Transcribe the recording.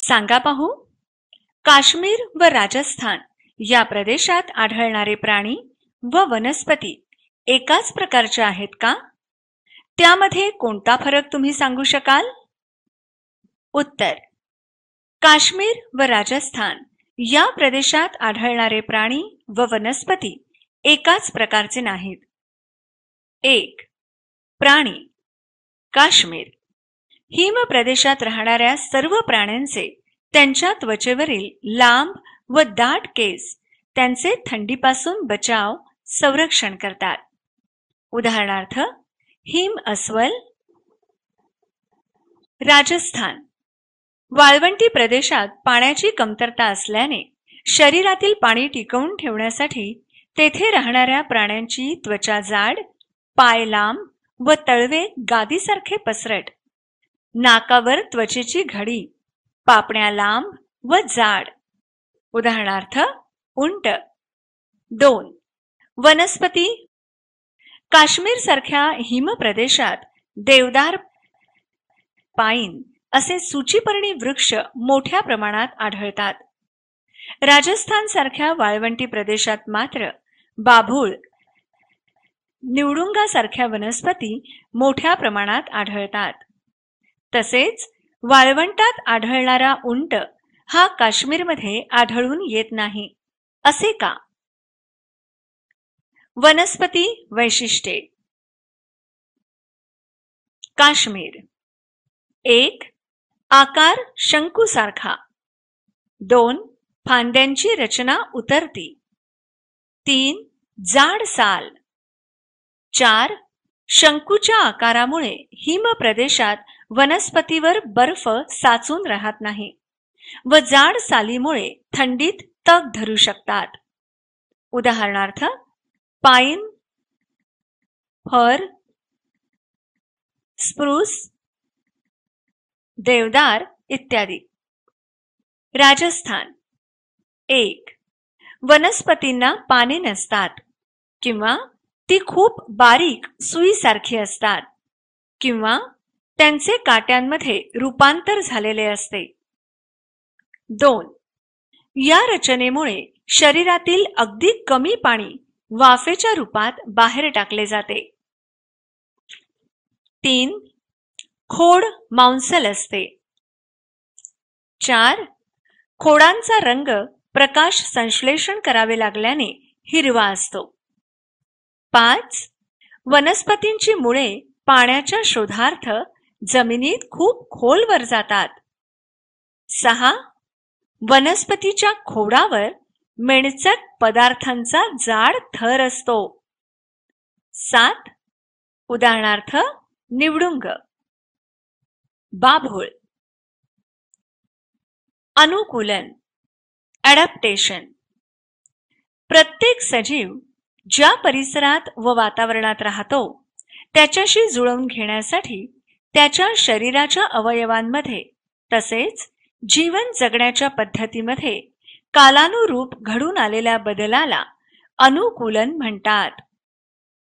सांगा पाहू. काश्मीर व राजस्थान या प्रदेशात आढळणारे प्राणी व वनस्पती एकाच प्रकारचे आहेत का? त्यामध्ये कोणता फरक तुम्ही सांगू शकाल? उत्तर: काश्मीर व राजस्थान या प्रदेशात आढळणारे प्राणी व वनस्पती एकाच प्रकारचे नाहीत. 1. प्राणी. काश्मीर हिम प्रदेशात राहणाऱ्या सर्व प्राण्यांचे त्यांच्या त्वचेवरील लांब व दाट केस त्यांचे थंडीपासून बचाव संरक्षण करतात. उदाहरणार्थ हिम अस्वल. राजस्थान वाळवंटी प्रदेशात पाण्याची कमतरता असल्याने शरीरातील पाणी टिकवून ठेवण्यासाठी तेथे राहणाऱ्या प्राण्यांची त्वचा जाड, पाय लांब व तळवे गादीसारखे पसरट, नाकावर त्वचेची घडी, पापण्या लांब व जाड. उदाहरणार्थ उंट. 2. वनस्पती. काश्मीर सारख्या हिम प्रदेशात देवदार, पाईन असे सूचीपर्णी वृक्ष मोठ्या प्रमाणात आढळतात. राजस्थान सारख्या वाळवंटी प्रदेशात मात्र बाभूळ, निवडुंगा सारख्या वनस्पती मोठ्या प्रमाणात आढळतात. तसेच वाळवंटात आढळणारा उंट हा काश्मीरमध्ये आढळून येत नाही. असे का? वनस्पती वैशिष्ट्ये. काश्मीर. 1. आकार शंकूसारखा. 2. फांद्यांची रचना उतरती. 3. जाड साल. 4. शंकूच्या आकारामुळे हिम प्रदेशात वनस्पतीवर बर्फ साचून राहत नाही व जाड सालीमुळे थंडीत तग धरू शकतात. उदाहरणार्थ पाईन, फर, स्प्रूस, देवदार इत्यादी. राजस्थान. 1. वनस्पतींना पाने नसतात किंवा ती खूप बारीक सुईसारखी असतात किंवा त्यांचे काट्यांमध्ये रूपांतर झालेले असते. 2. या रचनेमुळे शरीरातील अगदी कमी पाणी वाफेच्या रूपात बाहेर टाकले जाते. 3. खोड मांसल असते. 4. खोडांचा रंग प्रकाश संश्लेषण करावे लागल्याने हिरवा असतो. 5. वनस्पतींची मुळे पाण्याच्या शोधार्थ जमिनीत खूप खोलवर जातात. 6. वनस्पतीच्या खोडावर मेणचट पदार्थांचा जाड थर असतो. 7. उदाहरणार्थ निवडुंग, बाभूळ. अनुकूलन, ॲडॅप्टेशन. प्रत्येक सजीव ज्या परिसरात व वातावरणात राहतो त्याच्याशी जुळवून घेण्यासाठी त्याच्या शरीराच्या अवयवांमध्ये तसेच जीवन जगण्याच्या पद्धतीमध्ये कालानुरूप घडून आलेल्या बदलाला अनुकूलन म्हणतात.